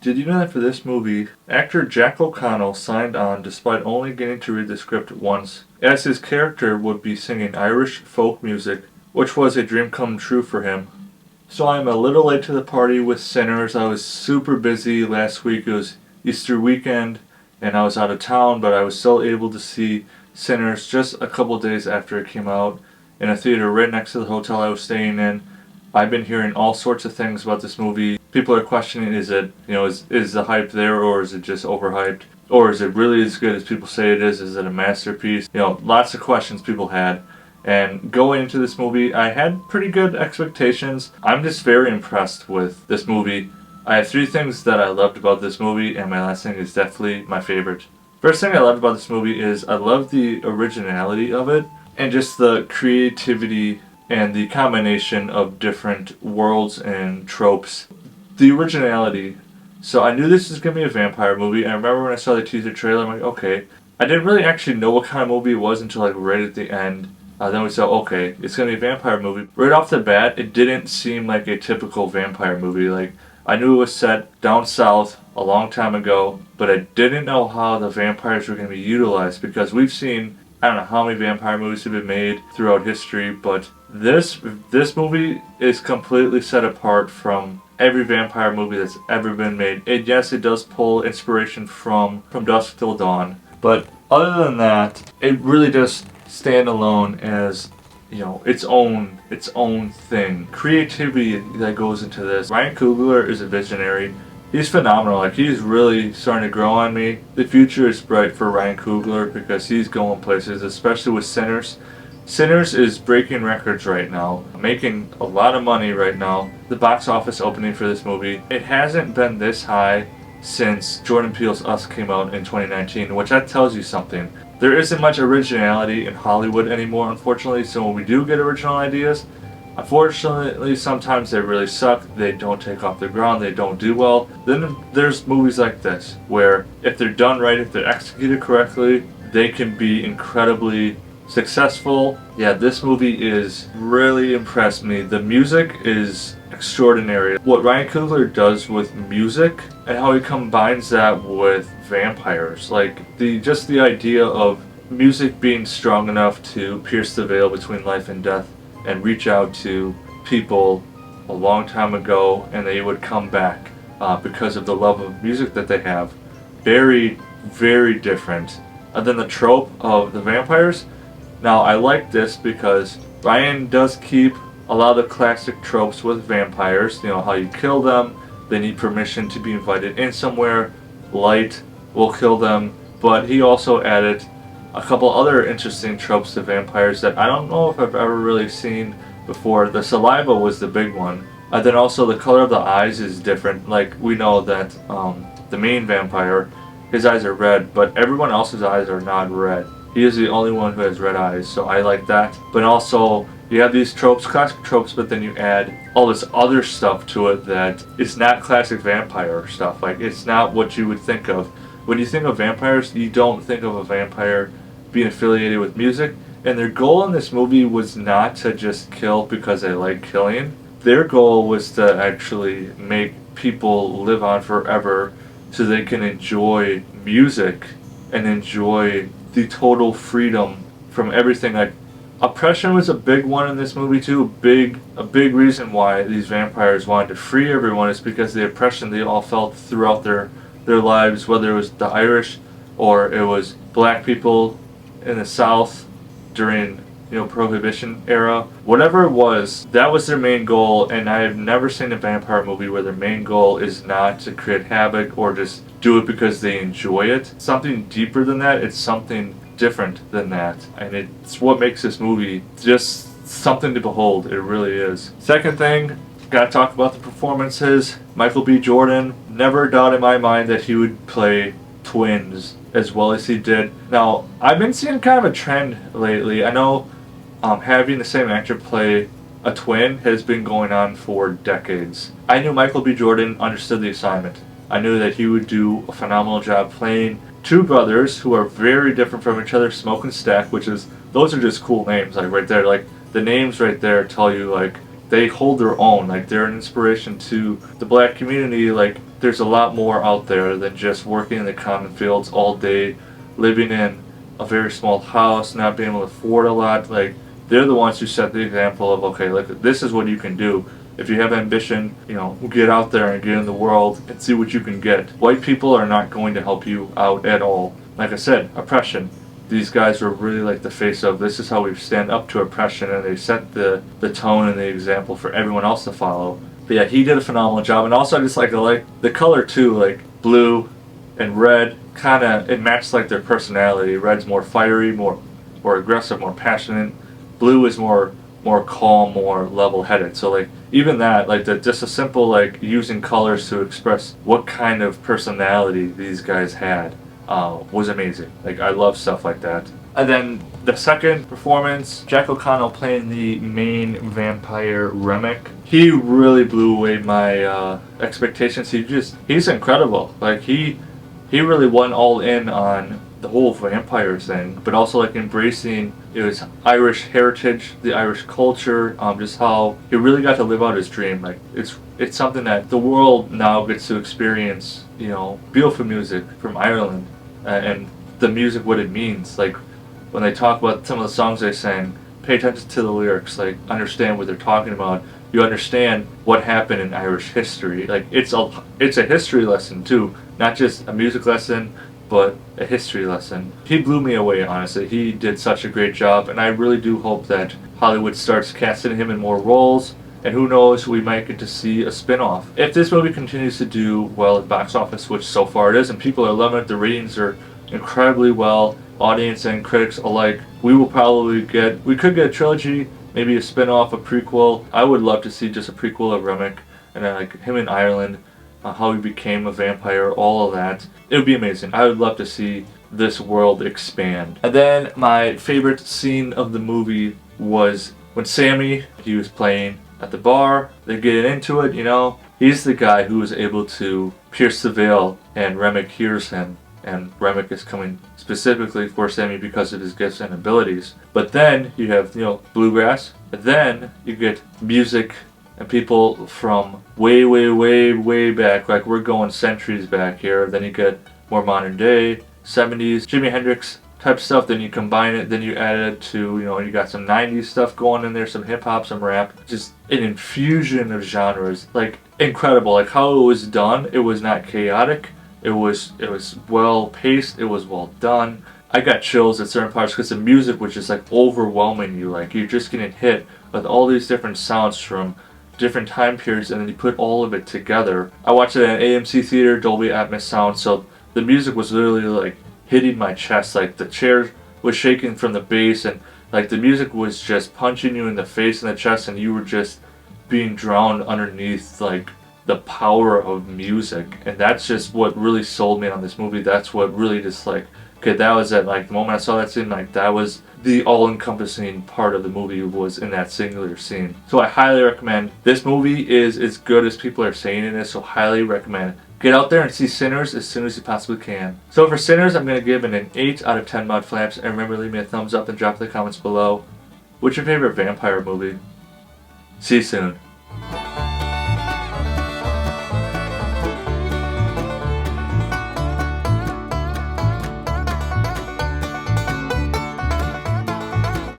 Did you know that for this movie, actor Jack O'Connell signed on despite only getting to read the script once, as his character would be singing Irish folk music, which was a dream come true for him. So I'm a little late to the party with Sinners. I was super busy last week. It was Easter weekend, and I was out of town, but I was still able to see Sinners just a couple days after it came out in a theater right next to the hotel I was staying in. I've been hearing all sorts of things about this movie. People are questioning, is the hype there, or is it just overhyped? Or is it really as good as people say it is? Is it a masterpiece? Lots of questions people had. And going into this movie, I had pretty good expectations. I'm just very impressed with this movie. I have three things that I loved about this movie, and my last thing is definitely my favorite. First thing I loved about this movie is I love the originality of it, and just the creativity and the combination of different worlds and tropes. The originality. So I knew this was going to be a vampire movie, and I remember when I saw the teaser trailer, I'm like, okay. I didn't really actually know what kind of movie it was until like right at the end. Then we saw, okay, it's going to be a vampire movie. Right off the bat, it didn't seem like a typical vampire movie. Like, I knew it was set down south a long time ago, but I didn't know how the vampires were going to be utilized, because we've seen, I don't know how many vampire movies have been made throughout history, but this movie is completely set apart from every vampire movie that's ever been made. Yes, it does pull inspiration from Dusk Till Dawn, but other than that, it really does stand alone as, its own thing. Creativity that goes into this. Ryan Coogler is a visionary. He's phenomenal. Like, he's really starting to grow on me. The future is bright for Ryan Coogler because he's going places, especially with Sinners. Sinners is breaking records right now, making a lot of money right now. The box office opening for this movie, it hasn't been this high since Jordan Peele's Us came out in 2019, which that tells you something. There isn't much originality in Hollywood anymore, unfortunately, so when we do get original ideas, unfortunately, sometimes they really suck, they don't take off the ground, they don't do well. Then there's movies like this, where if they're done right, if they're executed correctly, they can be incredibly successful. Yeah, this movie is really impressed me. The music is extraordinary. What Ryan Coogler does with music and how he combines that with vampires, like just the idea of music being strong enough to pierce the veil between life and death and reach out to people a long time ago, and they would come back because of the love of music that they have. Very, very different than the trope of the vampires. Now, I like this because Ryan does keep a lot of the classic tropes with vampires. How you kill them, they need permission to be invited in somewhere, light will kill them, but he also added a couple other interesting tropes to vampires that I don't know if I've ever really seen before. The saliva was the big one. And then also the color of the eyes is different. Like, we know that the main vampire, his eyes are red, but everyone else's eyes are not red. He is the only one who has red eyes, so I like that. But also, you have these tropes, classic tropes, but then you add all this other stuff to it that is not classic vampire stuff. Like, it's not what you would think of. When you think of vampires, you don't think of a vampire being affiliated with music. And their goal in this movie was not to just kill because they like killing. Their goal was to actually make people live on forever so they can enjoy music and enjoy the total freedom from everything. Like, oppression was a big one in this movie too. A big reason why these vampires wanted to free everyone is because the oppression they all felt throughout their lives, whether it was the Irish or it was black people in the South during Prohibition era. Whatever it was, that was their main goal, and I have never seen a vampire movie where their main goal is not to create havoc or just do it because they enjoy it. Something deeper than that, it's something different than that, and it's what makes this movie just something to behold. It really is. Second thing, gotta talk about the performances. Michael B. Jordan, never a doubt in my mind that he would play twins as well as he did. Now, I've been seeing kind of a trend lately. I know having the same actor play a twin has been going on for decades. I knew Michael B. Jordan understood the assignment. I knew that he would do a phenomenal job playing two brothers who are very different from each other, Smoke and Stack, those are just cool names, like right there. Like, the names right there tell you, like, they hold their own. Like, they're an inspiration to the black community. Like, there's a lot more out there than just working in the common fields all day, living in a very small house, not being able to afford a lot. Like, they're the ones who set the example of, okay, look, this is what you can do. If you have ambition, you know, get out there and get in the world and see what you can get. White people are not going to help you out at all. Like I said, oppression. These guys were really like the face of, this is how we stand up to oppression, and they set the tone and the example for everyone else to follow. But yeah, he did a phenomenal job. And also I just like the color too, like blue and red, kinda, it matched like their personality. Red's more fiery, more aggressive, more passionate. Blue is more calm, more level-headed. So like even that, like just a simple like using colors to express what kind of personality these guys had was amazing. Like, I love stuff like that. And then the second performance, Jack O'Connell playing the main vampire Remick. He really blew away my expectations. He's incredible. Like he really went all in on the whole vampire thing, but also like embracing his Irish heritage, the Irish culture, just how he really got to live out his dream. Like it's something that the world now gets to experience. You know, beautiful music from Ireland, and the music, what it means. Like when they talk about some of the songs they sang, pay attention to the lyrics. Like understand what they're talking about. You understand what happened in Irish history. Like it's a history lesson too, not just a music lesson, but a history lesson. He blew me away, honestly. He did such a great job, and I really do hope that Hollywood starts casting him in more roles, and who knows, we might get to see a spin-off. If this movie continues to do well at box office, which so far it is, and people are loving it, the ratings are incredibly well, audience and critics alike, we could get a trilogy, maybe a spin-off, a prequel. I would love to see just a prequel of Remick, and then like him in Ireland, how he became a vampire, all of that. It would be amazing. I would love to see this world expand. And then my favorite scene of the movie was when Sammy, he was playing at the bar, they're getting into it, you know. He's the guy who was able to pierce the veil, and Remick hears him, and Remick is coming specifically for Sammy because of his gifts and abilities. But then you have, you know, bluegrass, and then you get music and people from way back, like we're going centuries back here. Then you get more modern day, 70s, Jimi Hendrix type stuff. Then you combine it, then you add it to, you know, you got some 90s stuff going in there, some hip hop, some rap. Just an infusion of genres. Like, incredible. Like how it was done, it was not chaotic. It was well paced, it was well done. I got chills at certain parts because the music was just like overwhelming you. Like you're just getting hit with all these different sounds from different time periods, and then you put all of it together. I watched it at AMC Theater, Dolby Atmos sound, so the music was literally like hitting my chest. Like the chair was shaking from the bass, and like the music was just punching you in the face and the chest, and you were just being drowned underneath like the power of music. And that's just what really sold me on this movie. That's what really just like, okay, that was it. Like the moment I saw that scene, like that was the all-encompassing part of the movie, was in that singular scene. So I highly recommend. This movie is as good as people are saying it is, so highly recommend. Get out there and see Sinners as soon as you possibly can. So for Sinners, I'm going to give it an 8 out of 10 Mudflaps, and remember, leave me a thumbs up and drop in the comments below. What's your favorite vampire movie? See you soon.